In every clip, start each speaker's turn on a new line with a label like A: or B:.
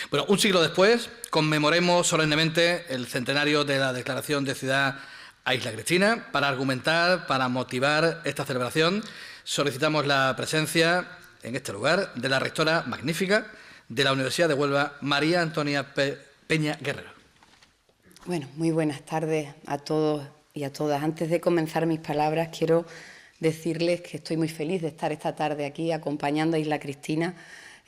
A: Bueno, un siglo después conmemoremos solemnemente el centenario de la declaración de ciudad a Isla Cristina. Para argumentar, para motivar esta celebración, solicitamos la presencia en este lugar de la rectora magnífica de la Universidad de Huelva, María Antonia Peña Guerrero.
B: Bueno, muy buenas tardes a todos y a todas. Antes de comenzar mis palabras, quiero decirles que estoy muy feliz de estar esta tarde aquí acompañando a Isla Cristina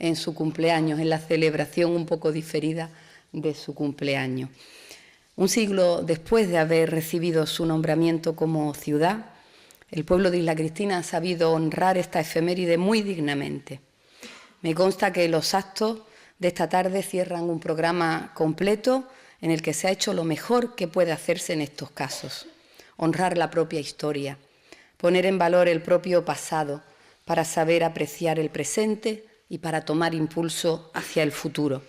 B: en su cumpleaños, en la celebración un poco diferida de su cumpleaños. Un siglo después de haber recibido su nombramiento como ciudad, el pueblo de Isla Cristina ha sabido honrar esta efeméride muy dignamente. Me consta que los actos de esta tarde cierran un programa completo en el que se ha hecho lo mejor que puede hacerse en estos casos: honrar la propia historia, poner en valor el propio pasado para saber apreciar el presente y para tomar impulso hacia el futuro.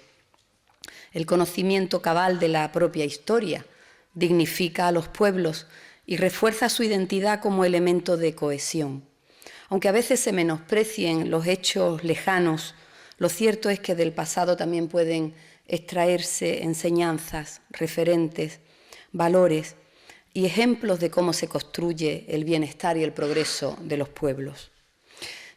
B: El conocimiento cabal de la propia historia dignifica a los pueblos y refuerza su identidad como elemento de cohesión. Aunque a veces se menosprecien los hechos lejanos, lo cierto es que del pasado también pueden extraerse enseñanzas, referentes, valores y ejemplos de cómo se construye el bienestar y el progreso de los pueblos.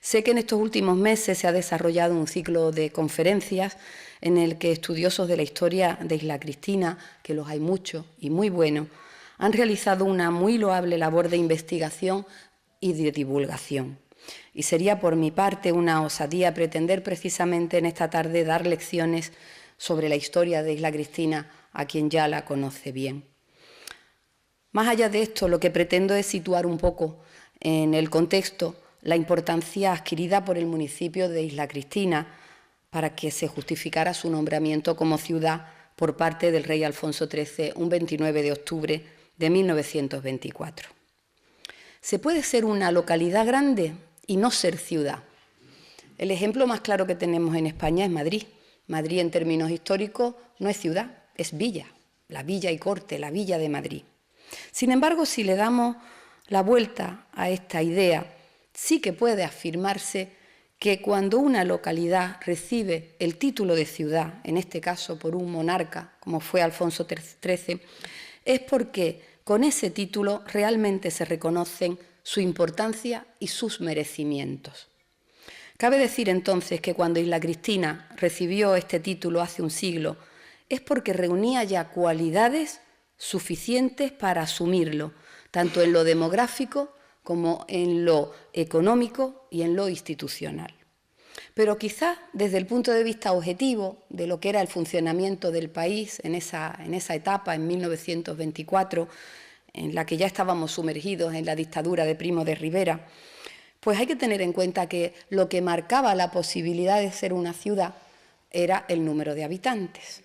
B: Sé que en estos últimos meses se ha desarrollado un ciclo de conferencias en el que estudiosos de la historia de Isla Cristina, que los hay muchos y muy buenos, han realizado una muy loable labor de investigación y de divulgación. Y sería por mi parte una osadía pretender precisamente en esta tarde dar lecciones sobre la historia de Isla Cristina a quien ya la conoce bien. Más allá de esto, lo que pretendo es situar un poco en el contexto la importancia adquirida por el municipio de Isla Cristina para que se justificara su nombramiento como ciudad por parte del rey Alfonso XIII un 29 de octubre de 1924. Se puede ser una localidad grande y no ser ciudad. El ejemplo más claro que tenemos en España es Madrid. Madrid, en términos históricos, no es ciudad, es villa, la villa y corte, la villa de Madrid. Sin embargo, si le damos la vuelta a esta idea, sí que puede afirmarse que cuando una localidad recibe el título de ciudad, en este caso por un monarca, como fue Alfonso XIII, es porque con ese título realmente se reconocen su importancia y sus merecimientos. Cabe decir entonces que cuando Isla Cristina recibió este título hace un siglo, es porque reunía ya cualidades suficientes para asumirlo, tanto en lo demográfico como en lo económico y en lo institucional. Pero quizás desde el punto de vista objetivo de lo que era el funcionamiento del país en esa etapa, en 1924, en la que ya estábamos sumergidos en la dictadura de Primo de Rivera, pues hay que tener en cuenta que lo que marcaba la posibilidad de ser una ciudad era el número de habitantes.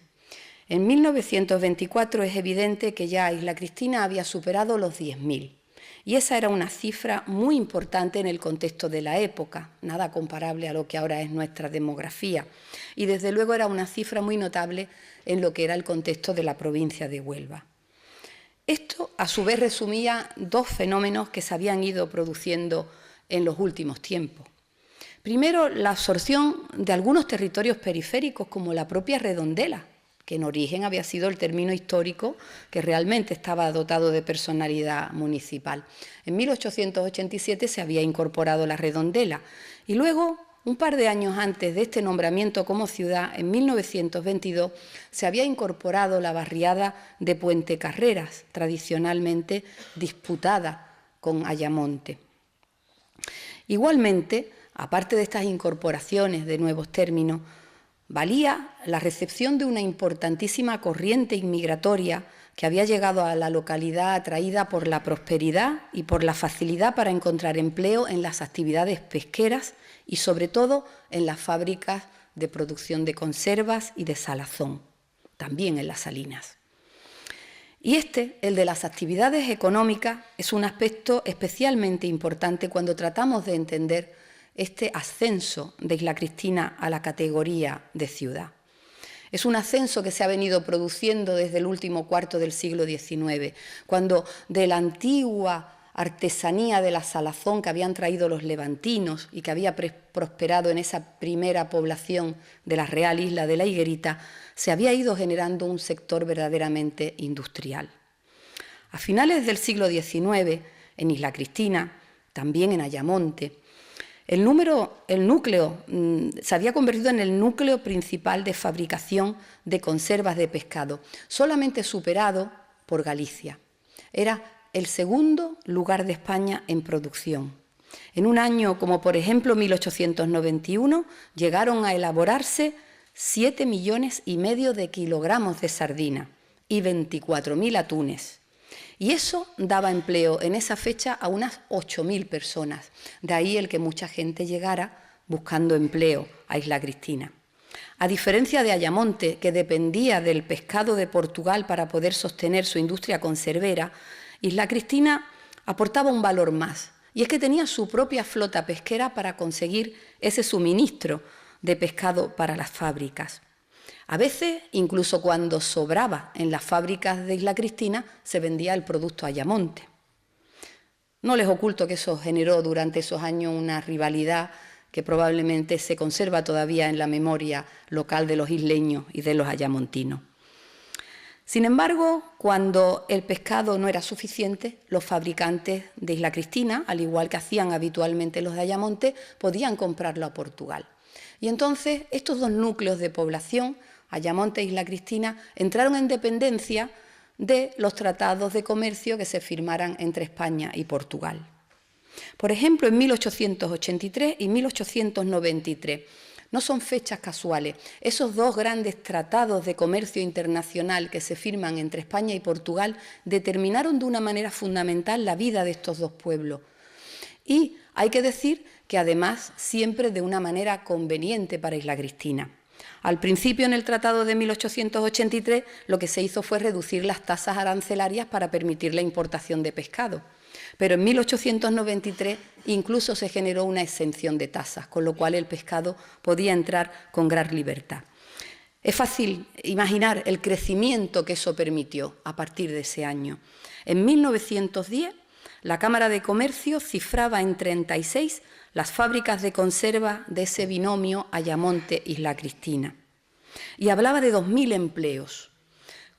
B: En 1924 es evidente que ya Isla Cristina había superado los 10.000. Y esa era una cifra muy importante en el contexto de la época, nada comparable a lo que ahora es nuestra demografía. Y desde luego era una cifra muy notable en lo que era el contexto de la provincia de Huelva. Esto, a su vez, resumía dos fenómenos que se habían ido produciendo en los últimos tiempos. Primero, la absorción de algunos territorios periféricos, como la propia Redondela, que en origen había sido el término histórico que realmente estaba dotado de personalidad municipal. En 1887 se había incorporado la Redondela y luego, un par de años antes de este nombramiento como ciudad, en 1922, se había incorporado la barriada de Puente Carreras, tradicionalmente disputada con Ayamonte. Igualmente, aparte de estas incorporaciones de nuevos términos, valía la recepción de una importantísima corriente inmigratoria que había llegado a la localidad atraída por la prosperidad y por la facilidad para encontrar empleo en las actividades pesqueras y sobre todo en las fábricas de producción de conservas y de salazón, también en las salinas. Y el de las actividades económicas, es un aspecto especialmente importante cuando tratamos de entender este ascenso de Isla Cristina a la categoría de ciudad. Es un ascenso que se ha venido produciendo desde el último cuarto del siglo XIX, cuando de la antigua artesanía de la salazón que habían traído los levantinos y que había prosperado en esa primera población de la Real Isla de la Higuerita, se había ido generando un sector verdaderamente industrial. A finales del siglo XIX, en Isla Cristina, también en Ayamonte, el núcleo se había convertido en el núcleo principal de fabricación de conservas de pescado, solamente superado por Galicia. Era el segundo lugar de España en producción. En un año como por ejemplo 1891 llegaron a elaborarse 7,5 millones de kilogramos de sardina y 24.000 atunes. Y eso daba empleo en esa fecha a unas 8.000 personas. De ahí el que mucha gente llegara buscando empleo a Isla Cristina. A diferencia de Ayamonte, que dependía del pescado de Portugal para poder sostener su industria conservera, Isla Cristina aportaba un valor más, y es que tenía su propia flota pesquera para conseguir ese suministro de pescado para las fábricas. A veces, incluso cuando sobraba en las fábricas de Isla Cristina, se vendía el producto a Ayamonte. No les oculto que eso generó durante esos años una rivalidad que probablemente se conserva todavía en la memoria local de los isleños y de los ayamontinos. Sin embargo, cuando el pescado no era suficiente, los fabricantes de Isla Cristina, al igual que hacían habitualmente los de Ayamonte, podían comprarlo a Portugal. Y entonces estos dos núcleos de población, Ayamonte e Isla Cristina, entraron en dependencia de los tratados de comercio que se firmaran entre España y Portugal. Por ejemplo, en 1883 y 1893, no son fechas casuales, esos dos grandes tratados de comercio internacional que se firman entre España y Portugal determinaron de una manera fundamental la vida de estos dos pueblos. Y hay que decir que además siempre de una manera conveniente para Isla Cristina. Al principio, en el Tratado de 1883, lo que se hizo fue reducir las tasas arancelarias para permitir la importación de pescado. Pero en 1893 incluso se generó una exención de tasas, con lo cual el pescado podía entrar con gran libertad. Es fácil imaginar el crecimiento que eso permitió a partir de ese año. En 1910, la Cámara de Comercio cifraba en 36 las fábricas de conserva de ese binomio Ayamonte-Isla Cristina. Y hablaba de 2.000 empleos,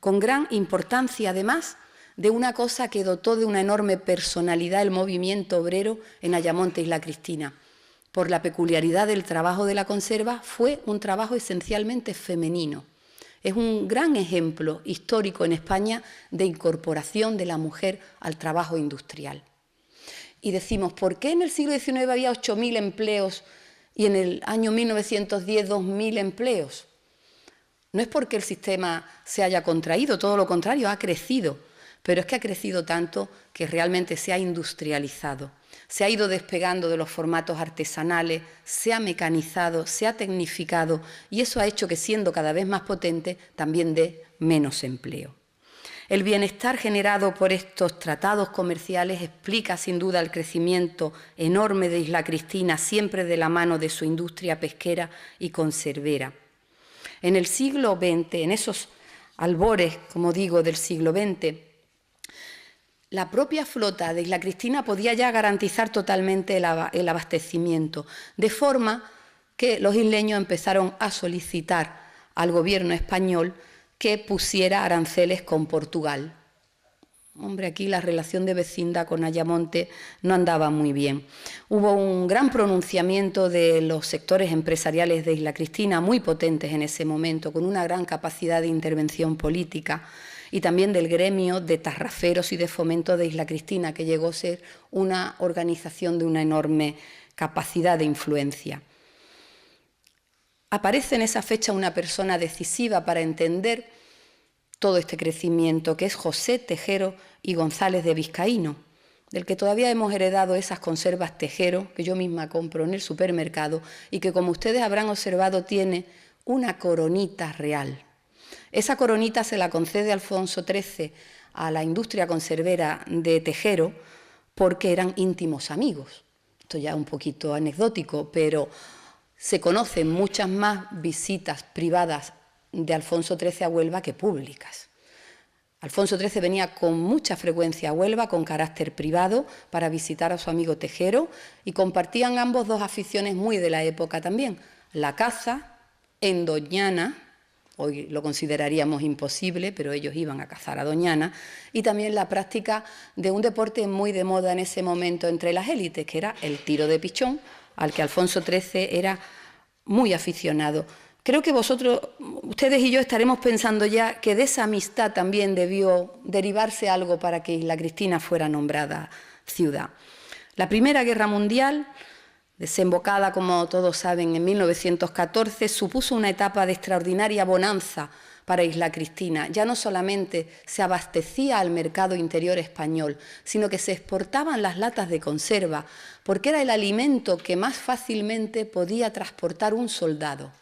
B: con gran importancia además de una cosa que dotó de una enorme personalidad el movimiento obrero en Ayamonte-Isla Cristina. Por la peculiaridad del trabajo de la conserva, fue un trabajo esencialmente femenino. Es un gran ejemplo histórico en España de incorporación de la mujer al trabajo industrial. Y decimos, ¿por qué en el siglo XIX había 8.000 empleos y en el año 1910 2.000 empleos? No es porque el sistema se haya contraído, todo lo contrario, ha crecido, pero es que ha crecido tanto que realmente se ha industrializado, se ha ido despegando de los formatos artesanales, se ha mecanizado, se ha tecnificado y eso ha hecho que, siendo cada vez más potente, también dé menos empleo. El bienestar generado por estos tratados comerciales explica sin duda el crecimiento enorme de Isla Cristina, siempre de la mano de su industria pesquera y conservera. En el siglo XX, en esos albores, como digo, del siglo XX, la propia flota de Isla Cristina podía ya garantizar totalmente el abastecimiento, de forma que los isleños empezaron a solicitar al gobierno español que pusiera aranceles con Portugal. Hombre, aquí la relación de vecindad con Ayamonte no andaba muy bien. Hubo un gran pronunciamiento de los sectores empresariales de Isla Cristina, muy potentes en ese momento, con una gran capacidad de intervención política, y también del gremio de tarraferos y de fomento de Isla Cristina, que llegó a ser una organización de una enorme capacidad de influencia. Aparece en esa fecha una persona decisiva para entender todo este crecimiento, que es José Tejero y González de Vizcaíno, del que todavía hemos heredado esas conservas Tejero, que yo misma compro en el supermercado, y que, como ustedes habrán observado, tiene una coronita real. Esa coronita se la concede Alfonso XIII a la industria conservera de Tejero porque eran íntimos amigos. Esto ya es un poquito anecdótico, pero se conocen muchas más visitas privadas de Alfonso XIII a Huelva que públicas. Alfonso XIII venía con mucha frecuencia a Huelva, con carácter privado, para visitar a su amigo Tejero, y compartían ambos dos aficiones muy de la época también: la caza en Doñana, hoy lo consideraríamos imposible, pero ellos iban a cazar a Doñana, y también la práctica de un deporte muy de moda en ese momento entre las élites, que era el tiro de pichón, al que Alfonso XIII era muy aficionado. Creo que ustedes y yo estaremos pensando ya que de esa amistad también debió derivarse algo para que Isla Cristina fuera nombrada ciudad. La Primera Guerra Mundial, desembocada, como todos saben, en 1914, supuso una etapa de extraordinaria bonanza para Isla Cristina. Ya no solamente se abastecía al mercado interior español, sino que se exportaban las latas de conserva, porque era el alimento que más fácilmente podía transportar un soldado.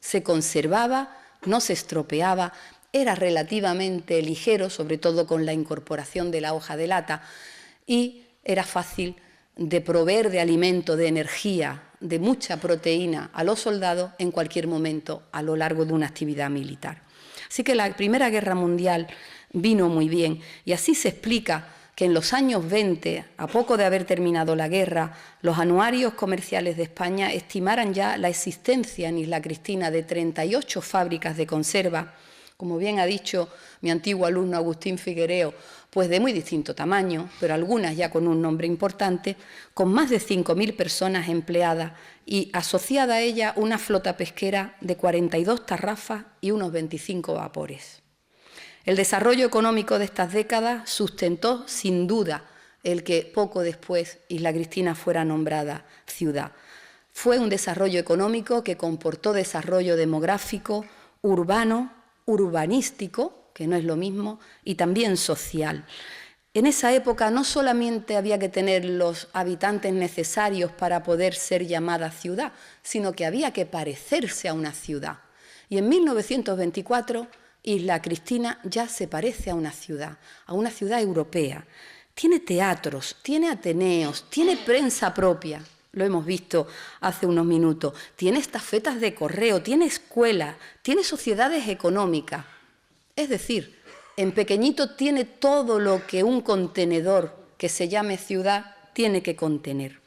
B: Se conservaba, no se estropeaba, era relativamente ligero, sobre todo con la incorporación de la hoja de lata, y era fácil de proveer de alimento, de energía, de mucha proteína a los soldados en cualquier momento a lo largo de una actividad militar. Así que la Primera Guerra Mundial vino muy bien, y así se explica que en los años 20, a poco de haber terminado la guerra, los anuarios comerciales de España estimaran ya la existencia en Isla Cristina de 38 fábricas de conserva, como bien ha dicho mi antiguo alumno Agustín Figuereo, pues de muy distinto tamaño, pero algunas ya con un nombre importante, con más de 5.000 personas empleadas y asociada a ella una flota pesquera de 42 tarrafas y unos 25 vapores. El desarrollo económico de estas décadas sustentó, sin duda, el que poco después Isla Cristina fuera nombrada ciudad. Fue un desarrollo económico que comportó desarrollo demográfico, urbano, urbanístico, que no es lo mismo, y también social. En esa época no solamente había que tener los habitantes necesarios para poder ser llamada ciudad, sino que había que parecerse a una ciudad. Y en 1924... Isla Cristina ya se parece a una ciudad europea. Tiene teatros, tiene ateneos, tiene prensa propia, lo hemos visto hace unos minutos, tiene estafetas de correo, tiene escuelas, tiene sociedades económicas. Es decir, en pequeñito tiene todo lo que un contenedor que se llame ciudad tiene que contener.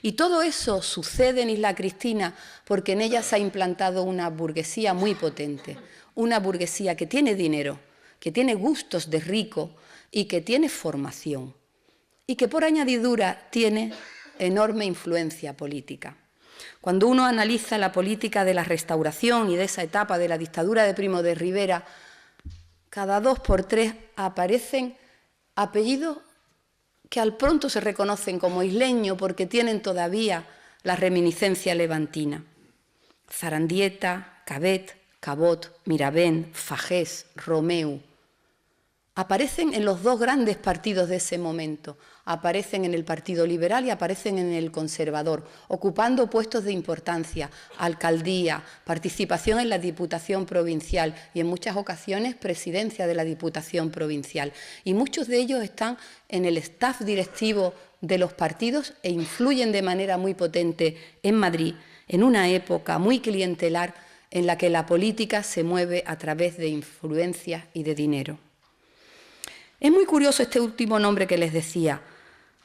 B: Y todo eso sucede en Isla Cristina porque en ella se ha implantado una burguesía muy potente. Una burguesía que tiene dinero, que tiene gustos de rico y que tiene formación, y que por añadidura tiene enorme influencia política. Cuando uno analiza la política de la Restauración y de esa etapa de la dictadura de Primo de Rivera, cada 2 por 3 aparecen apellidos que al pronto se reconocen como isleños porque tienen todavía la reminiscencia levantina. Zarandieta, Cabet, Cabot, Miravent, Fagés, Romeu, aparecen en los 2 grandes partidos de ese momento, aparecen en el Partido Liberal y aparecen en el Conservador, ocupando puestos de importancia, alcaldía, participación en la Diputación Provincial y en muchas ocasiones presidencia de la Diputación Provincial. Y muchos de ellos están en el staff directivo de los partidos e influyen de manera muy potente en Madrid, en una época muy clientelar en la que la política se mueve a través de influencias y de dinero. Es muy curioso este último nombre que les decía,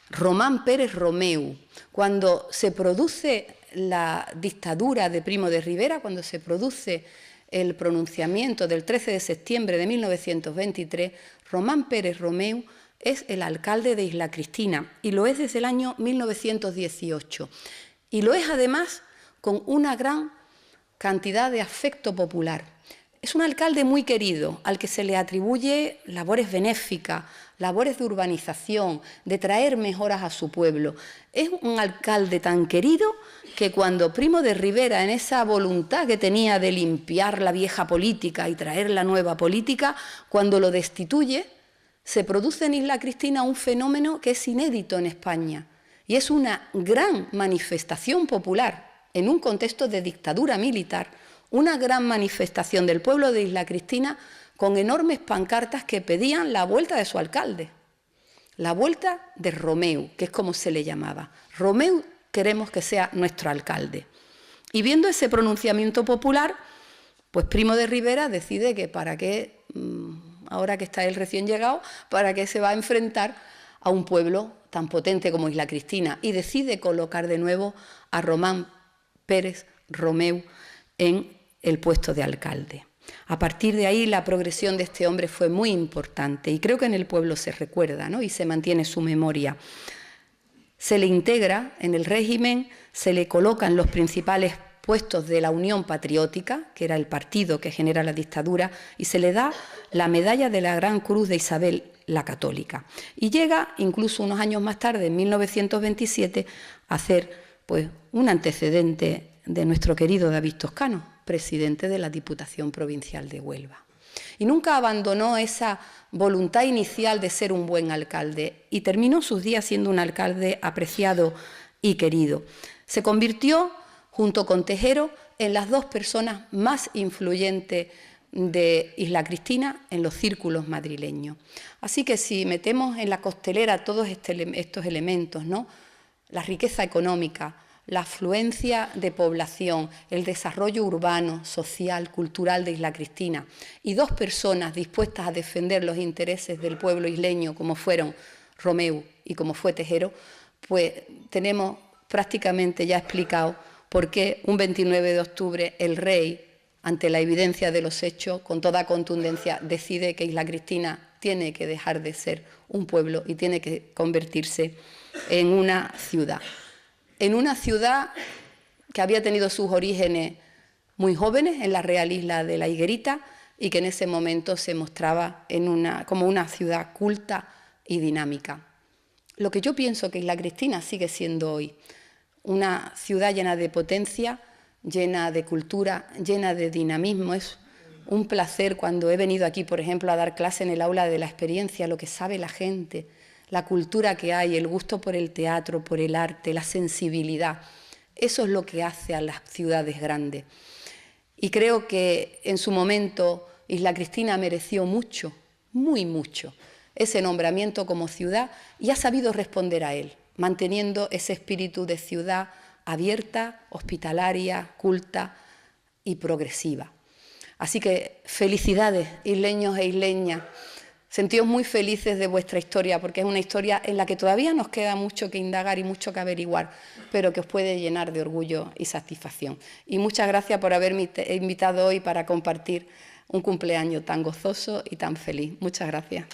B: Román Pérez Romeu. Cuando se produce la dictadura de Primo de Rivera, cuando se produce el pronunciamiento del 13 de septiembre de 1923, Román Pérez Romeu es el alcalde de Isla Cristina y lo es desde el año 1918. Y lo es además con una gran cantidad de afecto popular. Es un alcalde muy querido, al que se le atribuye labores benéficas, labores de urbanización, de traer mejoras a su pueblo. Es un alcalde tan querido que cuando Primo de Rivera, en esa voluntad que tenía de limpiar la vieja política y traer la nueva política, cuando lo destituye, se produce en Isla Cristina un fenómeno que es inédito en España, y es una gran manifestación popular en un contexto de dictadura militar, una gran manifestación del pueblo de Isla Cristina con enormes pancartas que pedían la vuelta de su alcalde, la vuelta de Romeu, que es como se le llamaba. Romeu queremos que sea nuestro alcalde. Y viendo ese pronunciamiento popular, pues Primo de Rivera decide que para qué ahora que está él recién llegado, para qué se va a enfrentar a un pueblo tan potente como Isla Cristina, y decide colocar de nuevo a Román Pérez Romeu en el puesto de alcalde. A partir de ahí la progresión de este hombre fue muy importante y creo que en el pueblo se recuerda, ¿no? Y se mantiene su memoria. Se le integra en el régimen, se le colocan los principales puestos de la Unión Patriótica, que era el partido que genera la dictadura, y se le da la medalla de la Gran Cruz de Isabel la Católica. Y llega, incluso unos años más tarde, en 1927, a ser pues, un antecedente de nuestro querido David Toscano, presidente de la Diputación Provincial de Huelva. Y nunca abandonó esa voluntad inicial de ser un buen alcalde y terminó sus días siendo un alcalde apreciado y querido. Se convirtió, junto con Tejero, en las dos personas más influyentes de Isla Cristina en los círculos madrileños. Así que si metemos en la costelera todos estos elementos, ¿no? La riqueza económica, la afluencia de población, el desarrollo urbano, social, cultural de Isla Cristina y dos personas dispuestas a defender los intereses del pueblo isleño como fueron Romeu y como fue Tejero, pues tenemos prácticamente ya explicado por qué un 29 de octubre el rey, ante la evidencia de los hechos, con toda contundencia, decide que Isla Cristina tiene que dejar de ser un pueblo y tiene que convertirse en una ciudad. En una ciudad que había tenido sus orígenes muy jóvenes, en la Real Isla de la Higuerita, y que en ese momento se mostraba como una ciudad culta y dinámica. Lo que yo pienso que Isla Cristina sigue siendo hoy, una ciudad llena de potencia, llena de cultura, llena de dinamismo. Es un placer cuando he venido aquí, por ejemplo, a dar clase en el aula de la experiencia, lo que sabe la gente, la cultura que hay, el gusto por el teatro, por el arte, la sensibilidad. Eso es lo que hace a las ciudades grandes. Y creo que en su momento Isla Cristina mereció mucho, muy mucho, ese nombramiento como ciudad y ha sabido responder a él, manteniendo ese espíritu de ciudad abierta, hospitalaria, culta y progresiva. Así que felicidades, isleños e isleñas. Sentíos muy felices de vuestra historia, porque es una historia en la que todavía nos queda mucho que indagar y mucho que averiguar, pero que os puede llenar de orgullo y satisfacción. Y muchas gracias por haberme invitado hoy para compartir un cumpleaños tan gozoso y tan feliz. Muchas gracias.